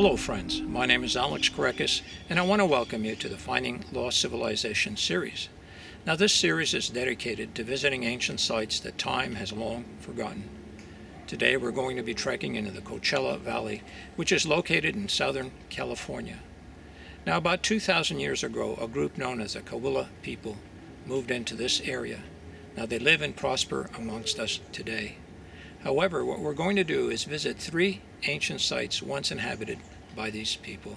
Hello friends, my name is Alex Karekis, and I want to welcome you to the Finding Lost Civilization series. Now this series is dedicated to visiting ancient sites that time has long forgotten. Today we're going to be trekking into the Coachella Valley, which is located in Southern California. Now about 2,000 years ago, a group known as the Cahuilla people moved into this area. Now they live and prosper amongst us today. However, what we're going to do is visit 3 ancient sites once inhabited by these people.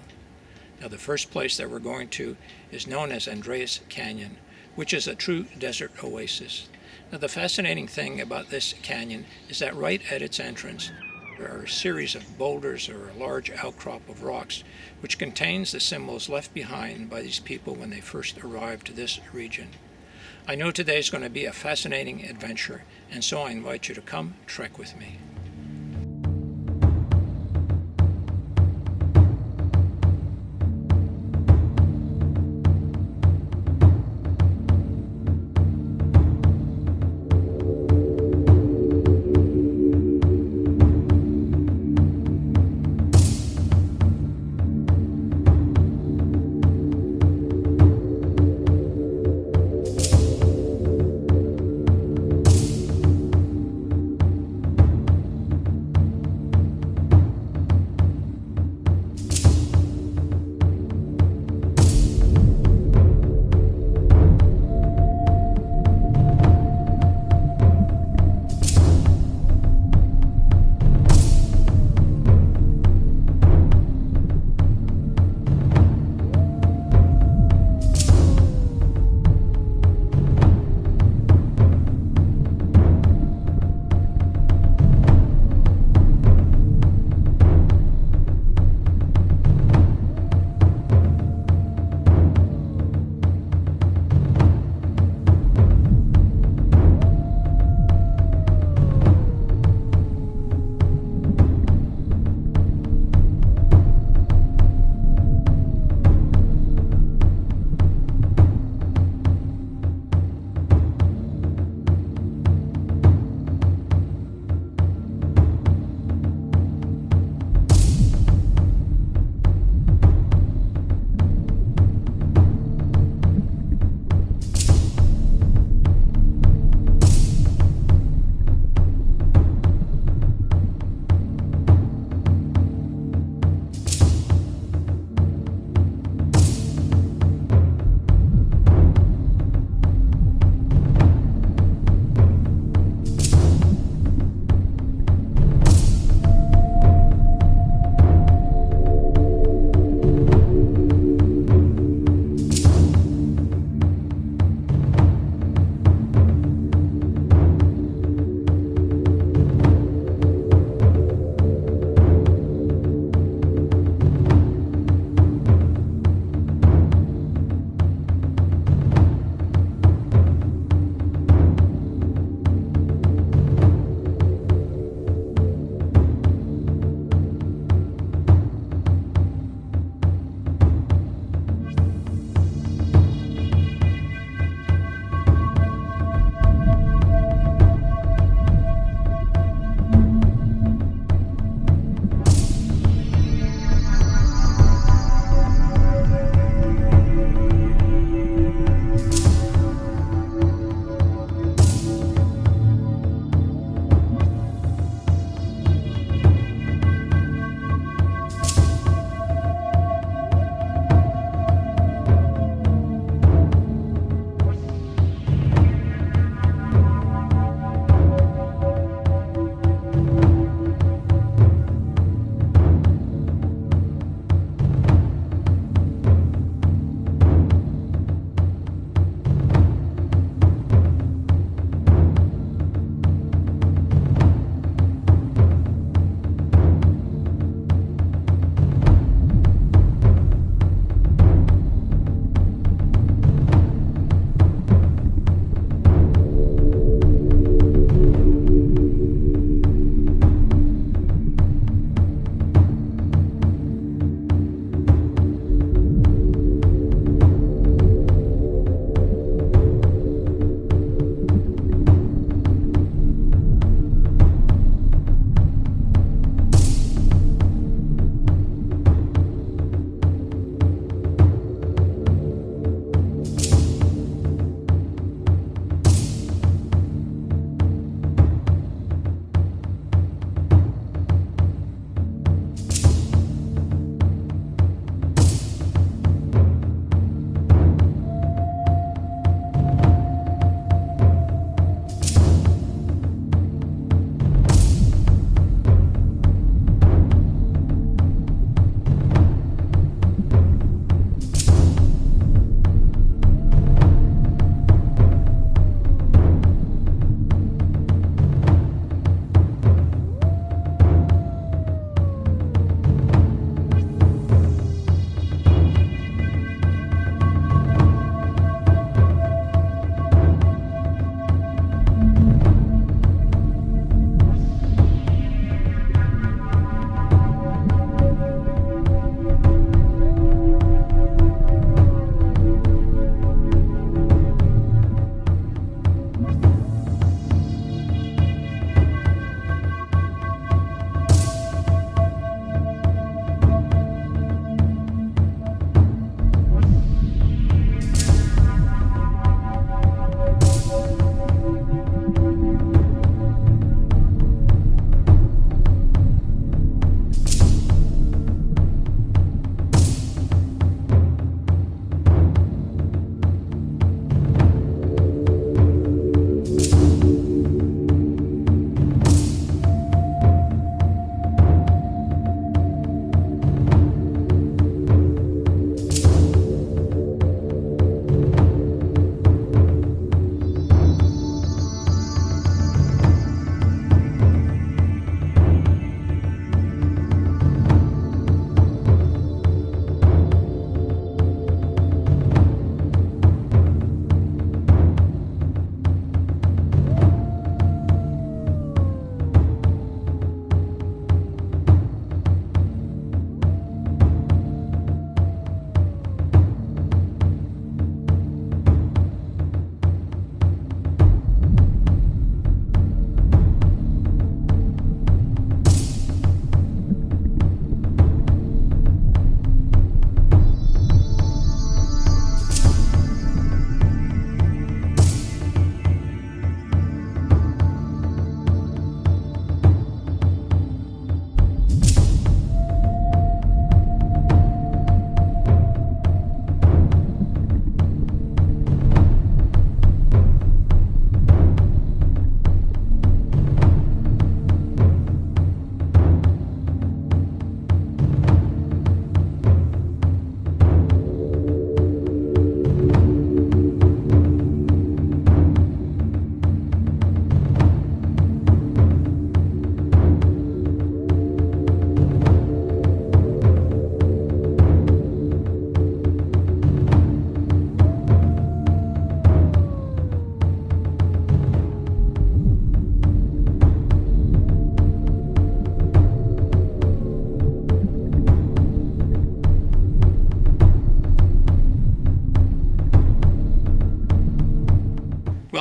Now the first place that we're going to is known as Andreas Canyon, which is a true desert oasis. Now the fascinating thing about this canyon is that right at its entrance there are a series of boulders or a large outcrop of rocks which contains the symbols left behind by these people when they first arrived to this region. I know today is going to be a fascinating adventure, and so I invite you to come trek with me.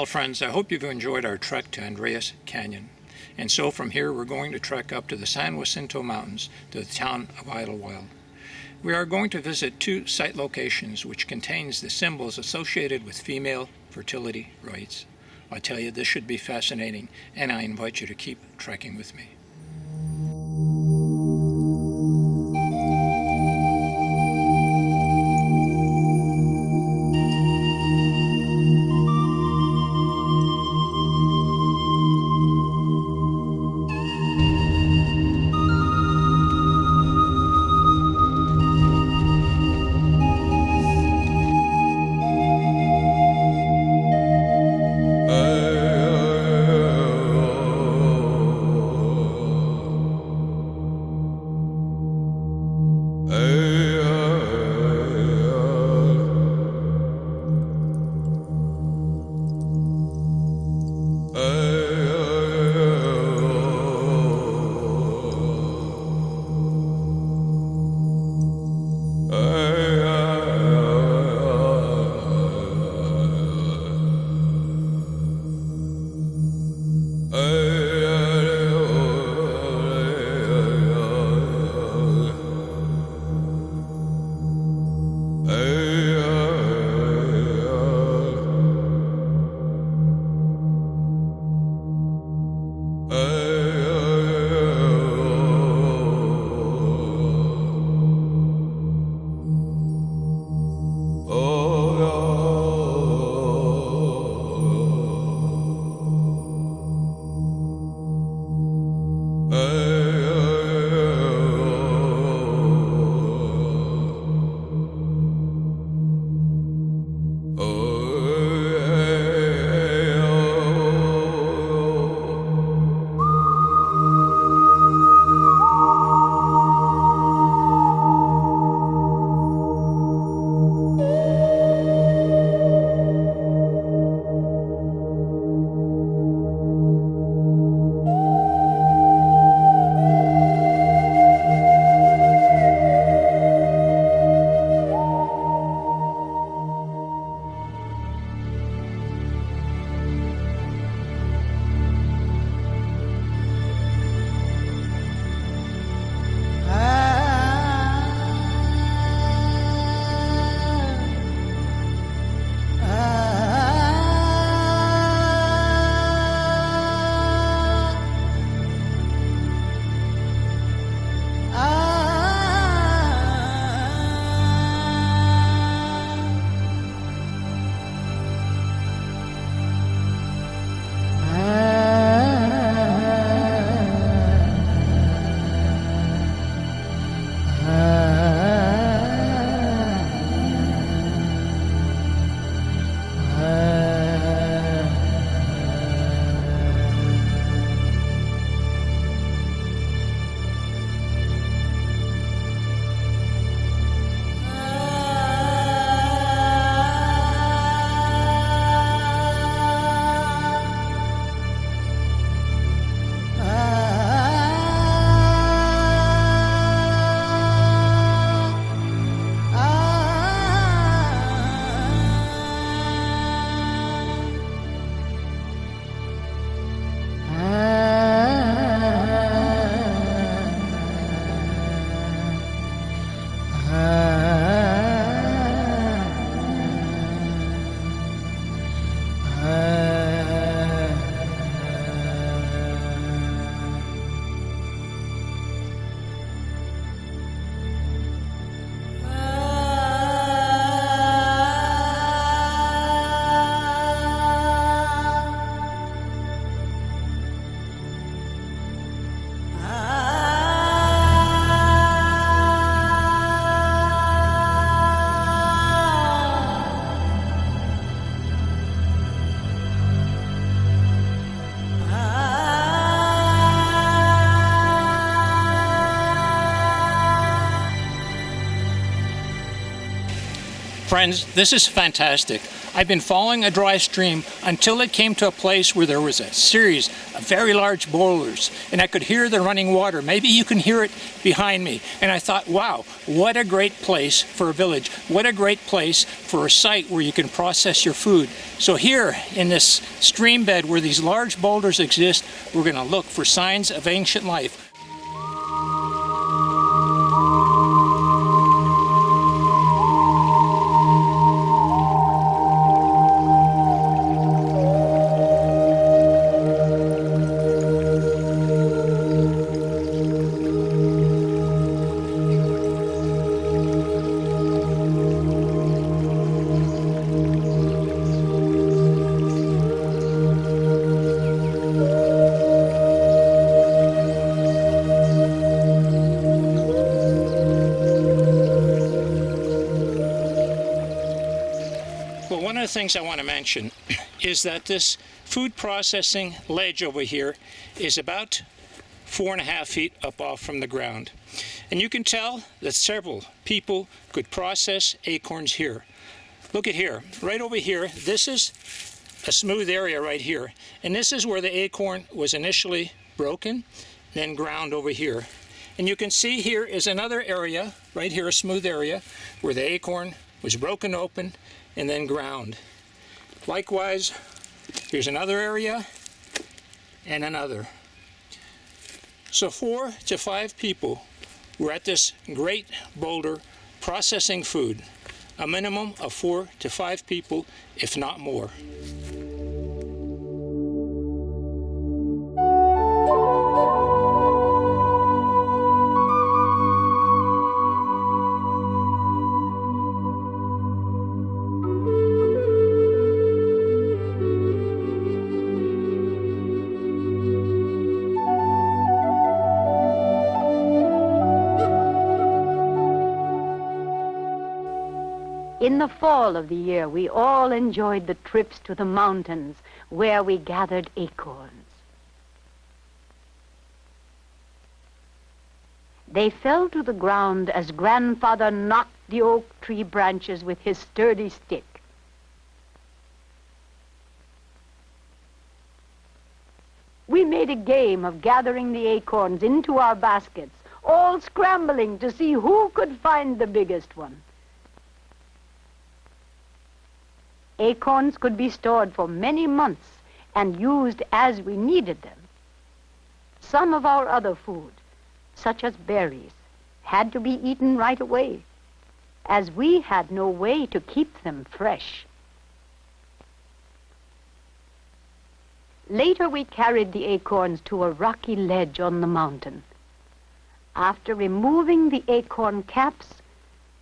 Well, friends, I hope you've enjoyed our trek to Andreas Canyon. And so from here, we're going to trek up to the San Jacinto Mountains to the town of Idyllwild. We are going to visit 2 site locations which contains the symbols associated with female fertility rites. I tell you, this should be fascinating, and I invite you to keep trekking with me. Friends, this is fantastic. I've been following a dry stream until it came to a place where there was a series of very large boulders, and I could hear the running water. Maybe you can hear it behind me. And I thought, wow, what a great place for a village. What a great place for a site where you can process your food. So here in this stream bed where these large boulders exist, we're going to look for signs of ancient life. Well, one of the things I want to mention is that this food processing ledge over here is about 4.5 feet up off from the ground. And you can tell that several people could process acorns here. Look at here, right over here, this is a smooth area right here. And this is where the acorn was initially broken, then ground over here. And you can see here is another area, right here, a smooth area, where the acorn was broken open and then ground. Likewise, here's another area and another. So 4 to 5 people were at this great boulder processing food. A minimum of 4 to 5 people, if not more. In the fall of the year, we all enjoyed the trips to the mountains where we gathered acorns. They fell to the ground as Grandfather knocked the oak tree branches with his sturdy stick. We made a game of gathering the acorns into our baskets, all scrambling to see who could find the biggest one. Acorns could be stored for many months and used as we needed them. Some of our other food, such as berries, had to be eaten right away, as we had no way to keep them fresh. Later we carried the acorns to a rocky ledge on the mountain. After removing the acorn caps,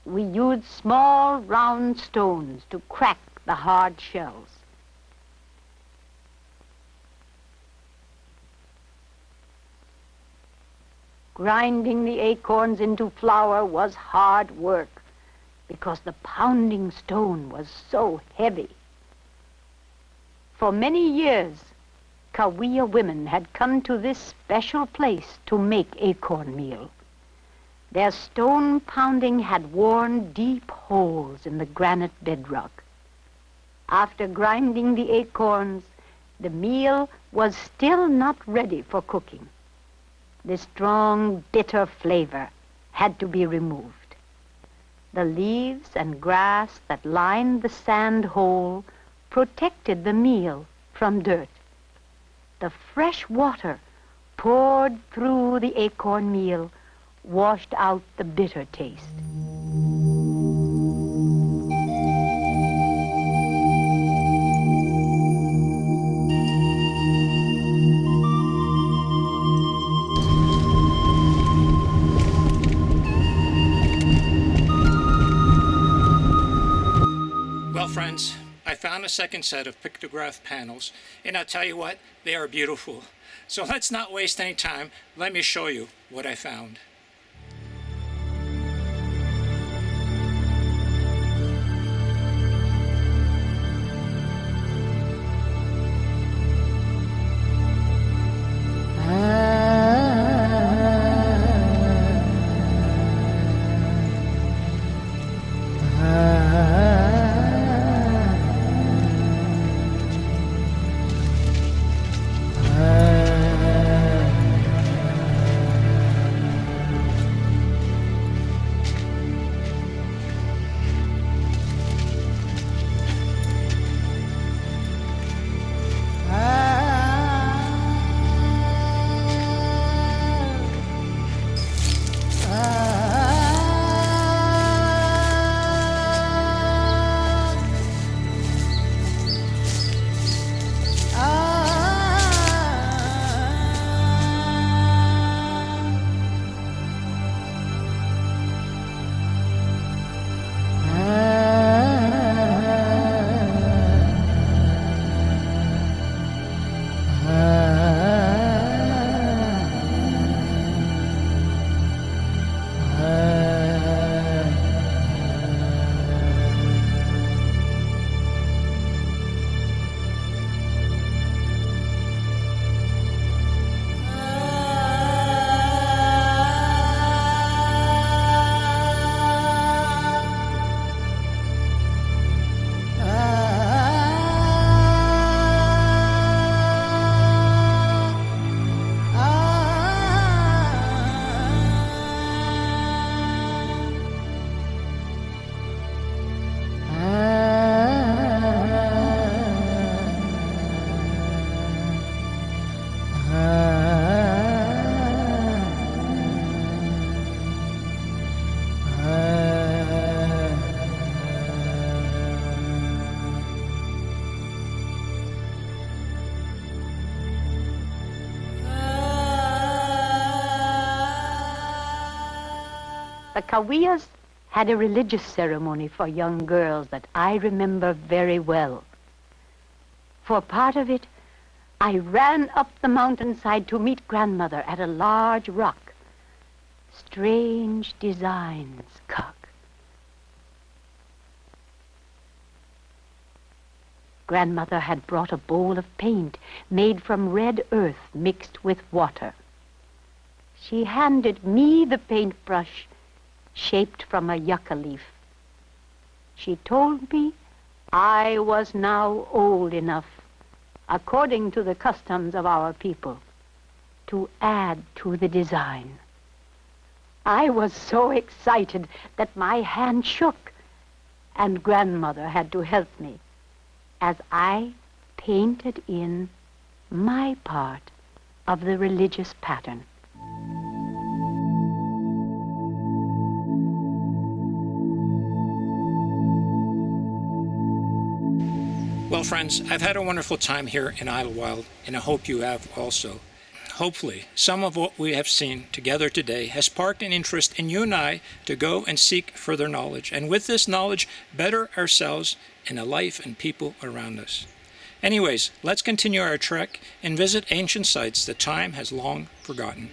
we used small round stones to crack the hard shells. Grinding the acorns into flour was hard work because the pounding stone was so heavy. For many years, Cahuilla women had come to this special place to make acorn meal. Their stone pounding had worn deep holes in the granite bedrock. After grinding the acorns, the meal was still not ready for cooking. The strong, bitter flavor had to be removed. The leaves and grass that lined the sand hole protected the meal from dirt. The fresh water poured through the acorn meal washed out the bitter taste. Well, friends, I found a second set of pictograph panels, and I'll tell you what, they are beautiful. So let's not waste any time. Let me show you what I found. The Cahuillas had a religious ceremony for young girls that I remember very well. For part of it, I ran up the mountainside to meet Grandmother at a large rock. Strange designs, Cock. Grandmother had brought a bowl of paint made from red earth mixed with water. She handed me the paintbrush shaped from a yucca leaf. She told me I was now old enough, according to the customs of our people, to add to the design. I was so excited that my hand shook, and Grandmother had to help me as I painted in my part of the religious pattern. Well, friends, I've had a wonderful time here in Idyllwild, and I hope you have also. Hopefully, some of what we have seen together today has sparked an interest in you and I to go and seek further knowledge, and with this knowledge, better ourselves and the life and people around us. Anyways, let's continue our trek and visit ancient sites that time has long forgotten.